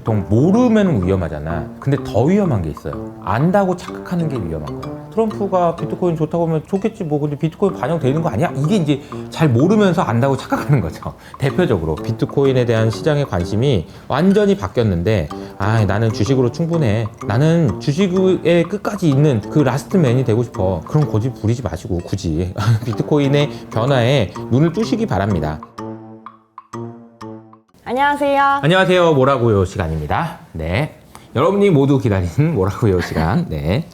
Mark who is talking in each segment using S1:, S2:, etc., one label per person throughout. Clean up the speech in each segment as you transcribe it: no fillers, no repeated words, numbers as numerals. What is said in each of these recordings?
S1: 보통 모르면 위험하잖아. 근데 더 위험한 게 있어요. 안다고 착각하는 게 위험한 거야. 트럼프가 비트코인 좋다고 하면 좋겠지 뭐, 근데 비트코인 반영되는 거 아니야? 이게 이제 잘 모르면서 안다고 착각하는 거죠. 대표적으로 비트코인에 대한 시장의 관심이 완전히 바뀌었는데, 아, 나는 주식으로 충분해, 나는 주식에 끝까지 있는 그 라스트맨이 되고 싶어, 그럼 고집 부리지 마시고 굳이 비트코인의 변화에 눈을 뜨시기 바랍니다.
S2: 안녕하세요.
S1: 안녕하세요. 뭐라고요 시간입니다. 네, 여러분이 모두 기다리는 뭐라고요 시간. 네.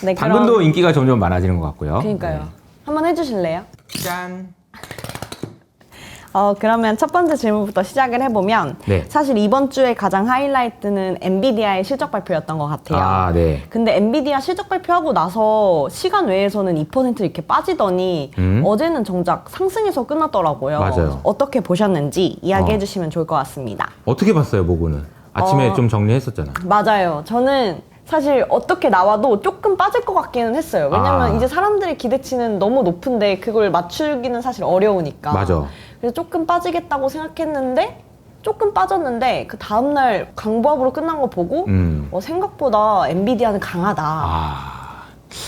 S2: 네,
S1: 당근도 인기가 점점 많아지는 것 같고요.
S2: 그러니까요.
S1: 네.
S2: 한번 해주실래요?
S1: 짠.
S2: 그러면 첫 번째 질문부터 시작을 해보면,
S1: 네.
S2: 사실 이번 주에 가장 하이라이트는 엔비디아의 실적 발표였던 것 같아요.
S1: 아, 네.
S2: 근데 엔비디아 실적 발표하고 나서 시간 외에서는 2% 이렇게 빠지더니 어제는 정작 상승해서 끝났더라고요.
S1: 맞아요.
S2: 어떻게 보셨는지 이야기해 주시면 좋을 것 같습니다.
S1: 어떻게 봤어요, 모구는? 아침에 좀 정리했었잖아.
S2: 맞아요. 저는 사실 어떻게 나와도 조금 빠질 것 같기는 했어요. 왜냐면 이제 사람들의 기대치는 너무 높은데 그걸 맞추기는 사실 어려우니까.
S1: 맞아.
S2: 그래서 조금 빠지겠다고 생각했는데 조금 빠졌는데 그 다음날 강보합으로 끝난 거 보고 생각보다 엔비디아는 강하다.
S1: 아,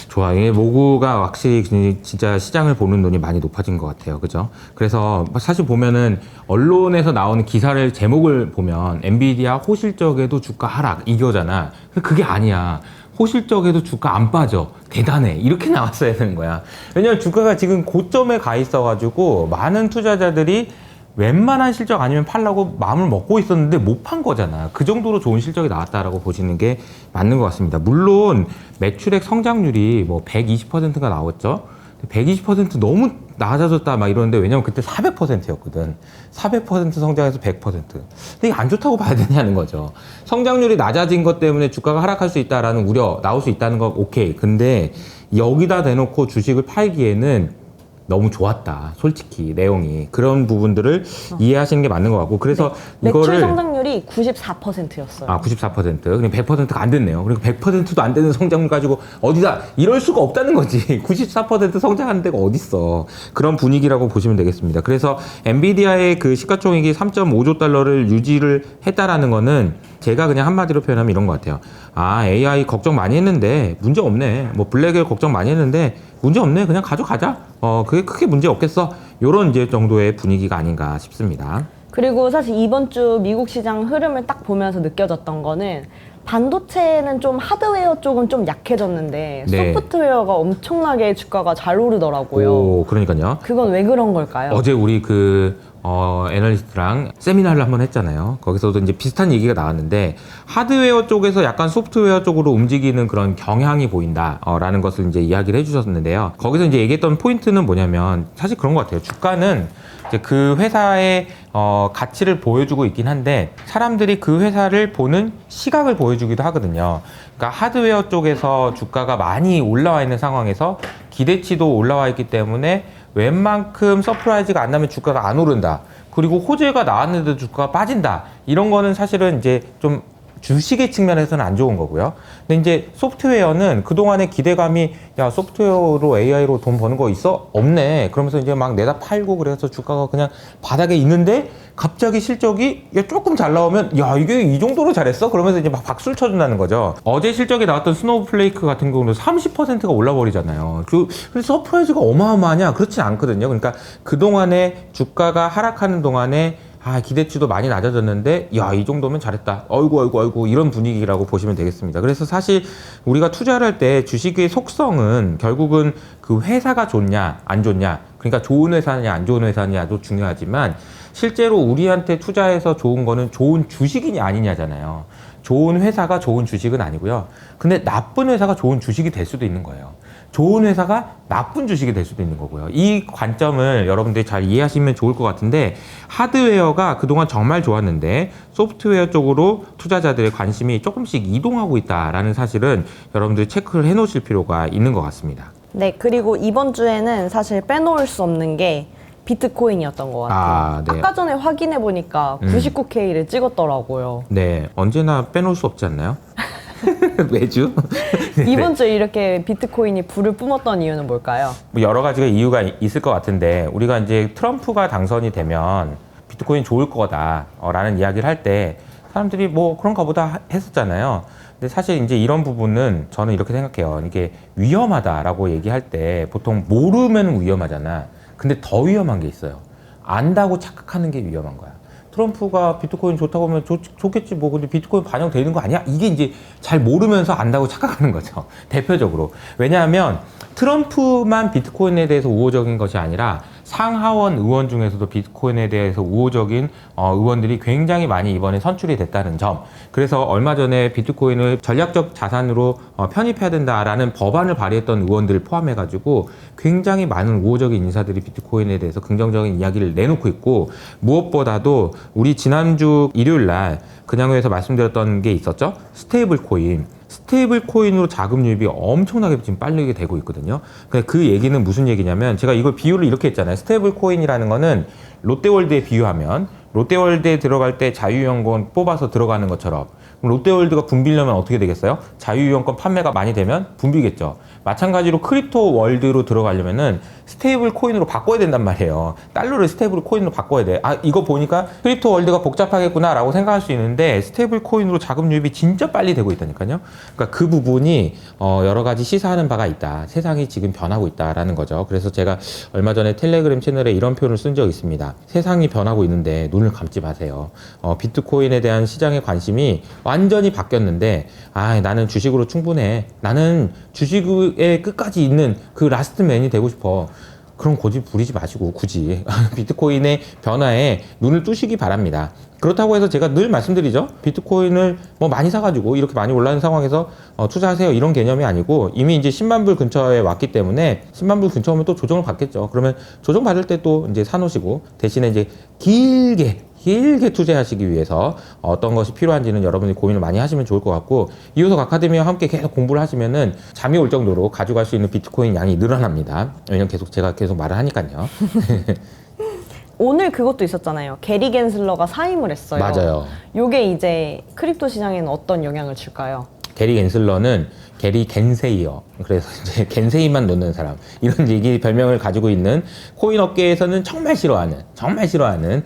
S1: 좋아. 이게 모구가 확실히 진짜 시장을 보는 눈이 많이 높아진 것 같아요. 그죠? 그래서 사실 보면은 언론에서 나오는 기사를 제목을 보면 엔비디아 호실적에도 주가 하락 이거잖아. 그게 아니야. 호실적에도 주가 안 빠져. 대단해. 이렇게 나왔어야 되는 거야. 왜냐면 주가가 지금 고점에 가 있어가지고 많은 투자자들이 웬만한 실적 아니면 팔라고 마음을 먹고 있었는데 못 판 거잖아. 그 정도로 좋은 실적이 나왔다라고 보시는 게 맞는 것 같습니다. 물론 매출액 성장률이 뭐 120%가 나왔죠. 120% 너무 낮아졌다 막 이러는데, 왜냐면 그때 400%였거든. 400% 성장해서 100%. 근데 이게 안 좋다고 봐야 되냐는 거죠. 성장률이 낮아진 것 때문에 주가가 하락할 수 있다라는 우려 나올 수 있다는 거 오케이. 근데 여기다 대놓고 주식을 팔기에는 너무 좋았다. 솔직히 내용이 그런 부분들을 이해하시는 게 맞는 것 같고, 그래서
S2: 네.
S1: 이거를
S2: 매출 성장률이 94%였어요.
S1: 94%. 그냥 100%가 안 됐네요. 그리고 100%도 안 되는 성장률 가지고 어디다 이럴 수가 없다는 거지. 94% 성장하는 데가 어딨어. 그런 분위기라고 보시면 되겠습니다. 그래서 엔비디아의 그 시가총액이 3.5조 달러를 유지를 했다라는 거는 제가 그냥 한마디로 표현하면 이런 것 같아요. 아, AI 걱정 많이 했는데 문제 없네. 뭐 블랙을 걱정 많이 했는데 문제 없네. 그냥 가져가자. 그게 크게 문제 없겠어. 요런 이제 정도의 분위기가 아닌가 싶습니다.
S2: 그리고 사실 이번 주 미국 시장 흐름을 딱 보면서 느껴졌던 거는, 반도체는 좀 하드웨어 쪽은 좀 약해졌는데
S1: 네.
S2: 소프트웨어가 엄청나게 주가가 잘 오르더라고요.
S1: 오, 그러니까요.
S2: 그건 왜 그런 걸까요?
S1: 어제 우리 애널리스트랑 세미나를 한번 했잖아요. 거기서도 이제 비슷한 얘기가 나왔는데, 하드웨어 쪽에서 약간 소프트웨어 쪽으로 움직이는 그런 경향이 보인다 라는 것을 이제 이야기를 해주셨는데요. 거기서 이제 얘기했던 포인트는 뭐냐면, 사실 그런 것 같아요. 주가는 이제 그 회사의 가치를 보여주고 있긴 한데, 사람들이 그 회사를 보는 시각을 보여주기도 하거든요. 그러니까 하드웨어 쪽에서 주가가 많이 올라와 있는 상황에서 기대치도 올라와 있기 때문에 웬만큼 서프라이즈가 안 나면 주가가 안 오른다. 그리고 호재가 나왔는데도 주가가 빠진다. 이런 거는 사실은 이제 좀 주식의 측면에서는 안 좋은 거고요. 근데 이제 소프트웨어는 그동안의 기대감이, 야, 소프트웨어로 AI로 돈 버는 거 있어? 없네. 그러면서 이제 막 내다 팔고, 그래서 주가가 그냥 바닥에 있는데 갑자기 실적이 조금 잘 나오면, 야, 이게 이 정도로 잘했어? 그러면서 이제 막 박수를 쳐준다는 거죠. 어제 실적에 나왔던 스노우플레이크 같은 경우는 30%가 올라버리잖아요. 그래서 서프라이즈가 어마어마하냐? 그렇진 않거든요. 그러니까 그동안에 주가가 하락하는 동안에 기대치도 많이 낮아졌는데, 야, 이 정도면 잘했다. 어이구 이런 분위기라고 보시면 되겠습니다. 그래서 사실 우리가 투자를 할 때 주식의 속성은 결국은 그 회사가 좋냐 안 좋냐, 그러니까 좋은 회사냐 안 좋은 회사냐도 중요하지만, 실제로 우리한테 투자해서 좋은 거는 좋은 주식이냐 아니냐잖아요. 좋은 회사가 좋은 주식은 아니고요. 근데 나쁜 회사가 좋은 주식이 될 수도 있는 거예요. 좋은 회사가 나쁜 주식이 될 수도 있는 거고요. 이 관점을 여러분들이 잘 이해하시면 좋을 것 같은데, 하드웨어가 그동안 정말 좋았는데 소프트웨어 쪽으로 투자자들의 관심이 조금씩 이동하고 있다라는 사실은 여러분들이 체크를 해 놓으실 필요가 있는 것 같습니다.
S2: 네, 그리고 이번 주에는 사실 빼놓을 수 없는 게 비트코인이었던 것 같아요.
S1: 네.
S2: 아까 전에 확인해 보니까 99K를 찍었더라고요.
S1: 네, 언제나 빼놓을 수 없지 않나요? 매주?
S2: 이번 주에 이렇게 비트코인이 불을 뿜었던 이유는 뭘까요?
S1: 뭐 여러 가지가 이유가 있을 것 같은데, 우리가 이제 트럼프가 당선이 되면 비트코인 좋을 거다라는 이야기를 할 때 사람들이 뭐 그런가 보다 했었잖아요. 근데 사실 이제 이런 부분은 저는 이렇게 생각해요. 이게 위험하다라고 얘기할 때 보통 모르면 위험하잖아. 근데 더 위험한 게 있어요. 안다고 착각하는 게 위험한 거야. 트럼프가 비트코인 좋다고 하면 좋겠지 뭐. 근데 비트코인 반영되는 거 아니야? 이게 이제 잘 모르면서 안다고 착각하는 거죠. 대표적으로. 왜냐하면 트럼프만 비트코인에 대해서 우호적인 것이 아니라 상하원 의원 중에서도 비트코인에 대해서 우호적인 의원들이 굉장히 많이 이번에 선출이 됐다는 점. 그래서 얼마 전에 비트코인을 전략적 자산으로 편입해야 된다라는 법안을 발의했던 의원들을 포함해가지고 굉장히 많은 우호적인 인사들이 비트코인에 대해서 긍정적인 이야기를 내놓고 있고, 무엇보다도 우리 지난주 일요일 날 그냥회에서 말씀드렸던 게 있었죠. 스테이블 코인. 스테이블 코인으로 자금 유입이 엄청나게 지금 빠르게 되고 있거든요. 근데 그 얘기는 무슨 얘기냐면, 제가 이걸 비유를 이렇게 했잖아요. 스테이블 코인이라는 거는 롯데월드에 비유하면 롯데월드에 들어갈 때 자유이용권 뽑아서 들어가는 것처럼, 그럼 롯데월드가 붐비려면 어떻게 되겠어요? 자유이용권 판매가 많이 되면 붐비겠죠. 마찬가지로 크립토 월드로 들어가려면은 스테이블 코인으로 바꿔야 된단 말이에요. 달러를 스테이블 코인으로 바꿔야 돼. 아, 이거 보니까 크립토 월드가 복잡하겠구나 라고 생각할 수 있는데, 스테이블 코인으로 자금 유입이 진짜 빨리 되고 있다니까요. 그러니까 그 부분이 여러 가지 시사하는 바가 있다. 세상이 지금 변하고 있다라는 거죠. 그래서 제가 얼마 전에 텔레그램 채널에 이런 표현을 쓴 적이 있습니다. 세상이 변하고 있는데 눈을 감지 마세요. 비트코인에 대한 시장의 관심이 완전히 바뀌었는데, 나는 주식으로 충분해. 나는 주식에 끝까지 있는 그 라스트맨이 되고 싶어. 그럼 고집 부리지 마시고 굳이 비트코인의 변화에 눈을 뜨시기 바랍니다. 그렇다고 해서 제가 늘 말씀드리죠. 비트코인을 뭐 많이 사가지고 이렇게 많이 올라는 상황에서 투자하세요, 이런 개념이 아니고, 이미 이제 10만 불 근처에 왔기 때문에 10만 불 근처 오면 또 조정을 받겠죠. 그러면 조정 받을 때 또 이제 사놓으시고, 대신에 이제 길게 투자하시기 위해서 어떤 것이 필요한지는 여러분이 고민을 많이 하시면 좋을 것 같고, 이호석 아카데미와 함께 계속 공부를 하시면은 잠이 올 정도로 가져갈 수 있는 비트코인 양이 늘어납니다. 왜냐면 제가 계속 말을 하니까요.
S2: 오늘 그것도 있었잖아요. 게리 겐슬러가 사임을 했어요.
S1: 맞아요.
S2: 요게 이제 크립토 시장에는 어떤 영향을 줄까요?
S1: 게리 겐슬러는 게리 겐세이어, 그래서 이제 겐세이만 놓는 사람, 이런 얘기 별명을 가지고 있는 코인 업계에서는 정말 싫어하는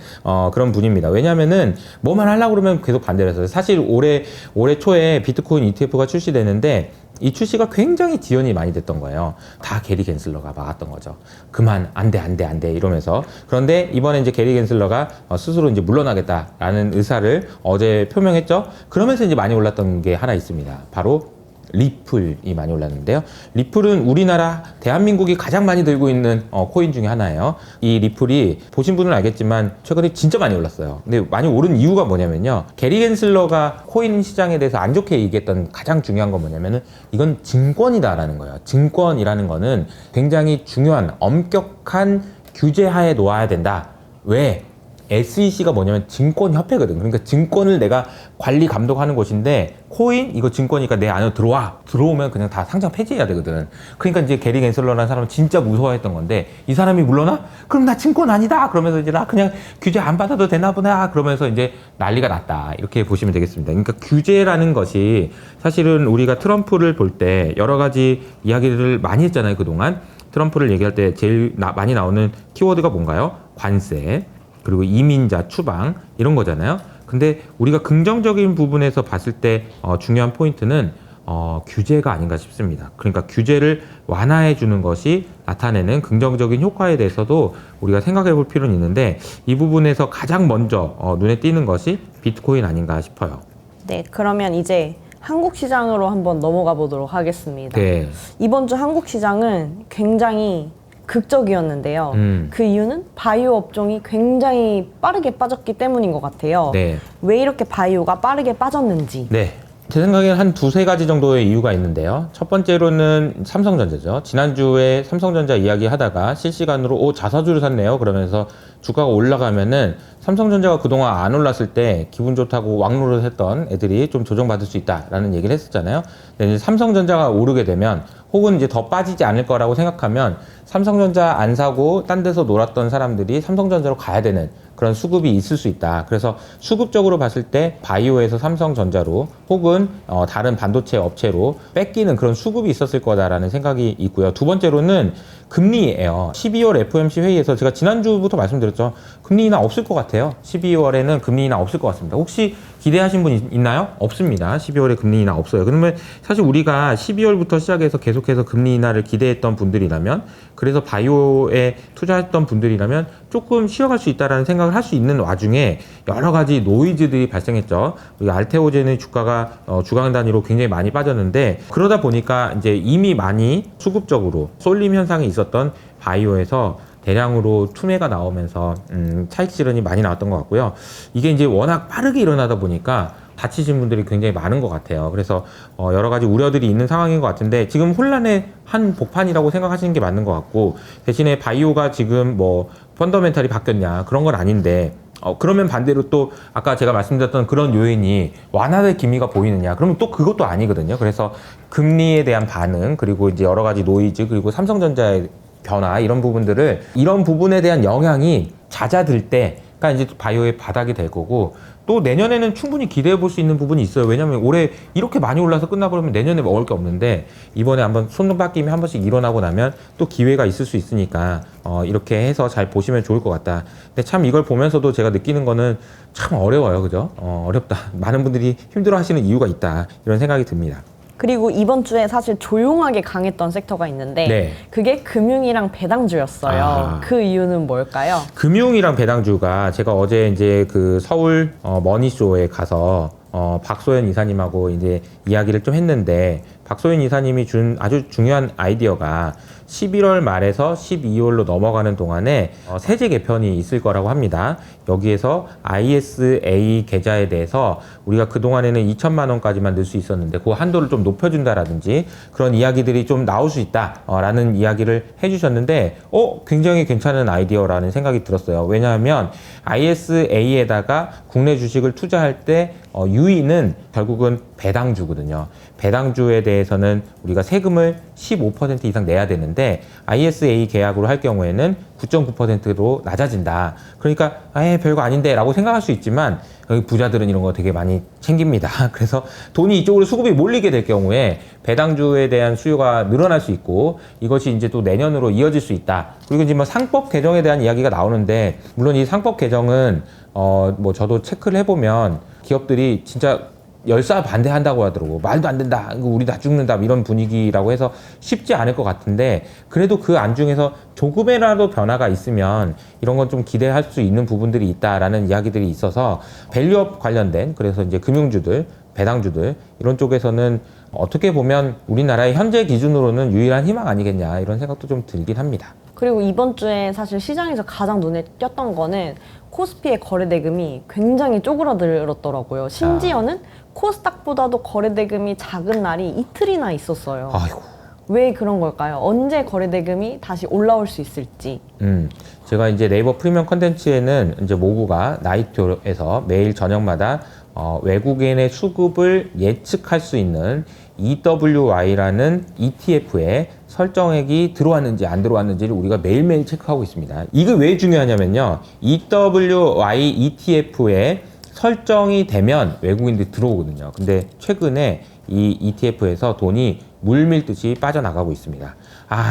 S1: 그런 분입니다. 왜냐면은 뭐만 하려고 그러면 계속 반대를 해서, 사실 올해 초에 비트코인 ETF가 출시되는데 이 출시가 굉장히 지연이 많이 됐던 거예요. 다 게리 겐슬러가 막았던 거죠. 그만, 안 돼 이러면서. 그런데 이번에 이제 게리 겐슬러가 스스로 이제 물러나겠다라는 의사를 어제 표명했죠. 그러면서 이제 많이 올랐던 게 하나 있습니다. 바로 리플이 많이 올랐는데요. 리플은 우리나라 대한민국이 가장 많이 들고 있는 코인 중에 하나예요. 이 리플이 보신 분은 알겠지만 최근에 진짜 많이 올랐어요. 근데 많이 오른 이유가 뭐냐면요, 게리 겐슬러가 코인 시장에 대해서 안 좋게 얘기했던 가장 중요한 건 뭐냐면은, 이건 증권이다라는 거예요. 증권이라는 거는 굉장히 중요한 엄격한 규제하에 놓아야 된다. 왜? SEC가 뭐냐면 증권협회거든. 그러니까 증권을 내가 관리 감독하는 곳인데, 코인 이거 증권이니까 내 안으로 들어오면 그냥 다 상장 폐지해야 되거든. 그러니까 이제 게리 겐슬러라는 사람은 진짜 무서워했던 건데, 이 사람이 물러나? 그럼 나 증권 아니다. 그러면서 이제 나 그냥 규제 안 받아도 되나 보다. 그러면서 이제 난리가 났다. 이렇게 보시면 되겠습니다. 그러니까 규제라는 것이, 사실은 우리가 트럼프를 볼 때 여러 가지 이야기를 많이 했잖아요, 그동안. 트럼프를 얘기할 때 제일 많이 나오는 키워드가 뭔가요? 관세, 그리고 이민자 추방, 이런 거잖아요. 근데 우리가 긍정적인 부분에서 봤을 때 중요한 포인트는 규제가 아닌가 싶습니다. 그러니까 규제를 완화해 주는 것이 나타내는 긍정적인 효과에 대해서도 우리가 생각해 볼 필요는 있는데, 이 부분에서 가장 먼저 눈에 띄는 것이 비트코인 아닌가 싶어요.
S2: 네, 그러면 이제 한국 시장으로 한번 넘어가 보도록 하겠습니다.
S1: 네.
S2: 이번 주 한국 시장은 굉장히 극적이었는데요. 그 이유는 바이오 업종이 굉장히 빠르게 빠졌기 때문인 것 같아요.
S1: 네.
S2: 왜 이렇게 바이오가 빠르게 빠졌는지.
S1: 네. 제 생각에는 한 두세 가지 정도의 이유가 있는데요. 첫 번째로는 삼성전자죠. 지난주에 삼성전자 이야기 하다가 실시간으로 자사주를 샀네요. 그러면서 주가가 올라가면은 삼성전자가 그동안 안 올랐을 때 기분 좋다고 왕노릇 했던 애들이 좀 조정받을 수 있다라는 얘기를 했었잖아요. 근데 이제 삼성전자가 오르게 되면, 혹은 이제 더 빠지지 않을 거라고 생각하면, 삼성전자 안 사고 딴 데서 놀았던 사람들이 삼성전자로 가야 되는 그런 수급이 있을 수 있다. 그래서 수급적으로 봤을 때 바이오에서 삼성전자로, 혹은 다른 반도체 업체로 뺏기는 그런 수급이 있었을 거다라는 생각이 있고요. 두 번째로는 금리예요. 12월 FOMC 회의에서 제가 지난주부터 말씀드렸죠. 금리 인하 없을 것 같아요. 12월에는 금리 인하 없을 것 같습니다. 혹시 기대하신 분 있나요? 없습니다. 12월에 금리 인하 없어요. 그러면 사실 우리가 12월부터 시작해서 계속해서 금리 인하를 기대했던 분들이라면, 그래서 바이오에 투자했던 분들이라면 조금 쉬어갈 수 있다라는 생각을 할 수 있는 와중에 여러 가지 노이즈들이 발생했죠. 우리 알테오젠의 주가가 주간 단위로 굉장히 많이 빠졌는데, 그러다 보니까 이제 이미 많이 수급적으로 쏠림 현상이 있었던 바이오에서 대량으로 투매가 나오면서 차익 실현이 많이 나왔던 것 같고요. 이게 이제 워낙 빠르게 일어나다 보니까 다치신 분들이 굉장히 많은 것 같아요. 그래서 여러 가지 우려들이 있는 상황인 것 같은데, 지금 혼란의 한 복판이라고 생각하시는 게 맞는 것 같고, 대신에 바이오가 지금 뭐 펀더멘탈이 바뀌었냐 그런 건 아닌데, 그러면 반대로 또 아까 제가 말씀드렸던 그런 요인이 완화될 기미가 보이느냐, 그러면 또 그것도 아니거든요. 그래서 금리에 대한 반응, 그리고 이제 여러 가지 노이즈, 그리고 삼성전자의 변화, 이런 부분들을, 이런 부분에 대한 영향이 잦아들 때가 이제 바이오의 바닥이 될 거고, 또 내년에는 충분히 기대해 볼 수 있는 부분이 있어요. 왜냐면 올해 이렇게 많이 올라서 끝나버리면 내년에 먹을 게 없는데, 이번에 한번 손바뀜이 한 번씩 일어나고 나면 또 기회가 있을 수 있으니까 이렇게 해서 잘 보시면 좋을 것 같다. 근데 참 이걸 보면서도 제가 느끼는 거는 참 어려워요. 그죠? 어렵다. 많은 분들이 힘들어 하시는 이유가 있다. 이런 생각이 듭니다.
S2: 그리고 이번 주에 사실 조용하게 강했던 섹터가 있는데
S1: 네.
S2: 그게 금융이랑 배당주였어요. 그 이유는 뭘까요?
S1: 금융이랑 배당주가, 제가 어제 이제 그 서울 머니쇼에 가서 박소연 이사님하고 이제 이야기를 좀 했는데, 박소연 이사님이 준 아주 중요한 아이디어가 11월 말에서 12월로 넘어가는 동안에 세제 개편이 있을 거라고 합니다. 여기에서 ISA 계좌에 대해서 우리가 그동안에는 2천만 원까지만 넣을 수 있었는데 그 한도를 좀 높여준다라든지 그런 이야기들이 좀 나올 수 있다라는 이야기를 해주셨는데, 굉장히 괜찮은 아이디어라는 생각이 들었어요. 왜냐하면 ISA에다가 국내 주식을 투자할 때 유의는 결국은 배당주거든요. 배당주에 대해서는 우리가 세금을 15% 이상 내야 되는데, ISA 계약으로 할 경우에는 9.9%로 낮아진다. 그러니까 별거 아닌데 라고 생각할 수 있지만, 여기 부자들은 이런 거 되게 많이 챙깁니다. 그래서 돈이 이쪽으로 수급이 몰리게 될 경우에 배당주에 대한 수요가 늘어날 수 있고, 이것이 이제 또 내년으로 이어질 수 있다. 그리고 이제 뭐 상법 개정에 대한 이야기가 나오는데, 물론 이 상법 개정은 뭐 저도 체크를 해보면 기업들이 진짜 열사 반대한다고 하더라고. 말도 안 된다. 우리 다 죽는다. 이런 분위기라고 해서 쉽지 않을 것 같은데, 그래도 그 안중에서 조금이라도 변화가 있으면 이런 건 좀 기대할 수 있는 부분들이 있다라는 이야기들이 있어서, 밸류업 관련된, 그래서 이제 금융주들, 배당주들 이런 쪽에서는 어떻게 보면 우리나라의 현재 기준으로는 유일한 희망 아니겠냐, 이런 생각도 좀 들긴 합니다.
S2: 그리고 이번 주에 사실 시장에서 가장 눈에 띄었던 거는 코스피의 거래 대금이 굉장히 쪼그라들었더라고요. 심지어는 코스닥보다도 거래 대금이 작은 날이 이틀이나 있었어요.
S1: 아이고.
S2: 왜 그런 걸까요? 언제 거래 대금이 다시 올라올 수 있을지.
S1: 제가 이제 네이버 프리미엄 컨텐츠에는 이제 모구가 나이트에서 매일 저녁마다 외국인의 수급을 예측할 수 있는 EWY라는 ETF에 설정액이 들어왔는지 안 들어왔는지를 우리가 매일매일 체크하고 있습니다. 이게 왜 중요하냐면요, EWY ETF에 설정이 되면 외국인들이 들어오거든요. 근데 최근에 이 ETF에서 돈이 물 밀듯이 빠져나가고 있습니다.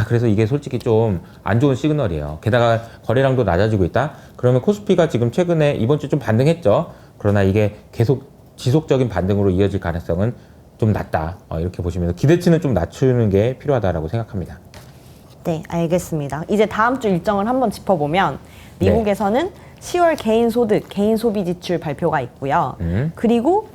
S1: 그래서 이게 솔직히 좀 안 좋은 시그널이에요. 게다가 거래량도 낮아지고 있다? 그러면 코스피가 지금 최근에 이번 주 좀 반등했죠. 그러나 이게 계속 지속적인 반등으로 이어질 가능성은 좀 낮다. 이렇게 보시면 기대치는 좀 낮추는 게 필요하다고 생각합니다.
S2: 네, 알겠습니다. 이제 다음 주 일정을 한번 짚어보면, 미국에서는 10월 개인 소득, 개인 소비 지출 발표가 있고요. 그리고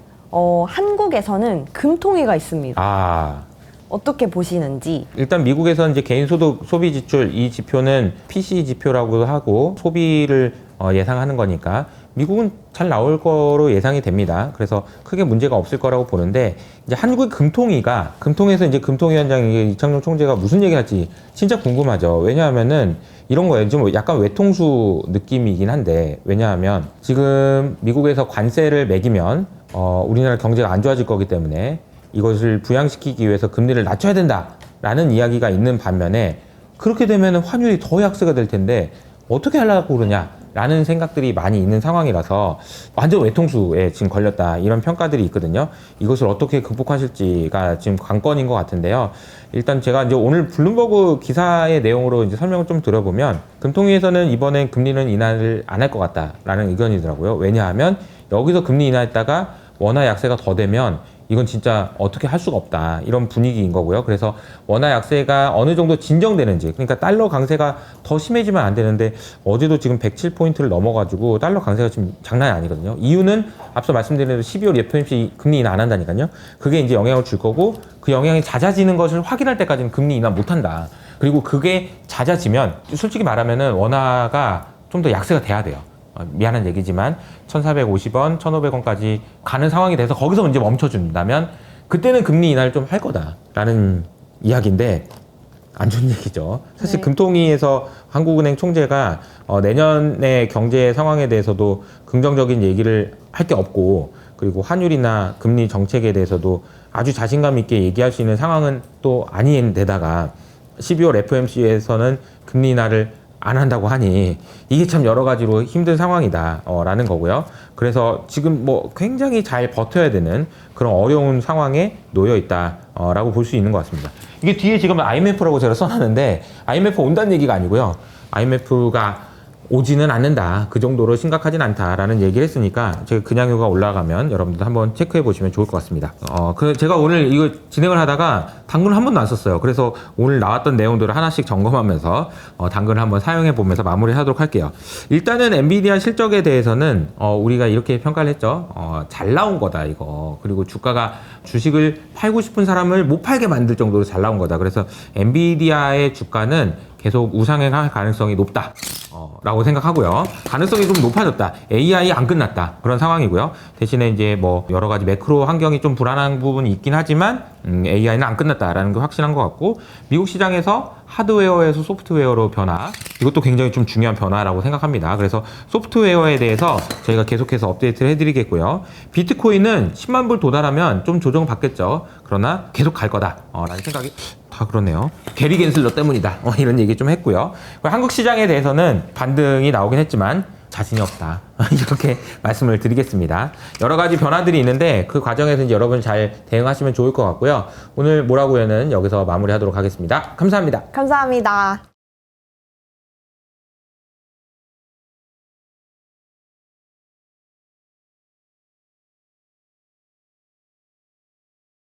S2: 한국에서는 금통위가 있습니다. 어떻게 보시는지.
S1: 일단 미국에서는 이제 개인 소득 소비 지출, 이 지표는 PC 지표라고 하고 소비를 예상하는 거니까 미국은 잘 나올 거로 예상이 됩니다. 그래서 크게 문제가 없을 거라고 보는데, 이제 한국 금통에서 이제 금통위원장 이창용 총재가 무슨 얘기 할지 진짜 궁금하죠. 왜냐하면은 이런 거예요. 좀 약간 외통수 느낌이긴 한데, 왜냐하면 지금 미국에서 관세를 매기면 우리나라 경제가 안 좋아질 거기 때문에 이것을 부양시키기 위해서 금리를 낮춰야 된다라는 이야기가 있는 반면에, 그렇게 되면 환율이 더 약세가 될 텐데 어떻게 하려고 그러냐 라는 생각들이 많이 있는 상황이라서 완전 외통수에 지금 걸렸다 이런 평가들이 있거든요. 이것을 어떻게 극복하실지가 지금 관건인 것 같은데요. 일단 제가 이제 오늘 블룸버그 기사의 내용으로 이제 설명을 좀 드려보면 금통위에서는 이번엔 금리는 인하를 안 할 것 같다라는 의견이더라고요. 왜냐하면 여기서 금리 인하했다가 원화 약세가 더 되면 이건 진짜 어떻게 할 수가 없다 이런 분위기인 거고요. 그래서 원화 약세가 어느 정도 진정되는지, 그러니까 달러 강세가 더 심해지면 안 되는데 어제도 지금 107포인트를 넘어가지고 달러 강세가 지금 장난이 아니거든요. 이유는 앞서 말씀드린 대로 12월 FOMC 금리 인하 안 한다니까요. 그게 이제 영향을 줄 거고, 그 영향이 잦아지는 것을 확인할 때까지는 금리 인하 못 한다. 그리고 그게 잦아지면 솔직히 말하면은 원화가 좀 더 약세가 돼야 돼요. 미안한 얘기지만 1,450원, 1,500원까지 가는 상황이 돼서 거기서 이제 멈춰준다면 그때는 금리 인하를 좀 할 거다라는 이야기인데, 안 좋은 얘기죠. 사실
S2: 네.
S1: 금통위에서 한국은행 총재가 내년의 경제 상황에 대해서도 긍정적인 얘기를 할 게 없고, 그리고 환율이나 금리 정책에 대해서도 아주 자신감 있게 얘기할 수 있는 상황은 또 아닌데다가 12월 FOMC에서는 금리 인하를 안 한다고 하니 이게 참 여러 가지로 힘든 상황이다 라는 거고요. 그래서 지금 뭐 굉장히 잘 버텨야 되는 그런 어려운 상황에 놓여 있다 라고 볼 수 있는 것 같습니다. 이게 뒤에 지금 IMF라고 제가 써놨는데 IMF 온다는 얘기가 아니고요. IMF가 오지는 않는다, 그 정도로 심각하진 않다라는 얘기를 했으니까 제가 근양유가 올라가면 여러분들 한번 체크해 보시면 좋을 것 같습니다. 제가 오늘 이거 진행을 하다가 당근을 한 번도 안 썼어요. 그래서 오늘 나왔던 내용들을 하나씩 점검하면서 당근을 한번 사용해 보면서 마무리하도록 할게요. 일단은 엔비디아 실적에 대해서는 우리가 이렇게 평가를 했죠. 잘 나온 거다 이거. 그리고 주가가 주식을 팔고 싶은 사람을 못 팔게 만들 정도로 잘 나온 거다. 그래서 엔비디아의 주가는 계속 우상향할 가능성이 높다 라고 생각하고요. 가능성이 좀 높아졌다. AI 안 끝났다. 그런 상황이고요. 대신에 이제 뭐 여러 가지 매크로 환경이 좀 불안한 부분이 있긴 하지만 AI는 안 끝났다라는 게 확실한 것 같고, 미국 시장에서 하드웨어에서 소프트웨어로 변화, 이것도 굉장히 좀 중요한 변화라고 생각합니다. 그래서 소프트웨어에 대해서 저희가 계속해서 업데이트를 해드리겠고요. 비트코인은 10만 불 도달하면 좀 조정 받겠죠. 그러나 계속 갈 거다 라는 생각이 다 그러네요. 게리 겐슬러 때문이다 이런 얘기 좀 했고요. 한국 시장에 대해서는 반등이 나오긴 했지만 자신이 없다 이렇게 말씀을 드리겠습니다. 여러 가지 변화들이 있는데 그 과정에서 이제 여러분 잘 대응하시면 좋을 것 같고요. 오늘 뭐라고요는 여기서 마무리하도록 하겠습니다. 감사합니다.
S2: 감사합니다.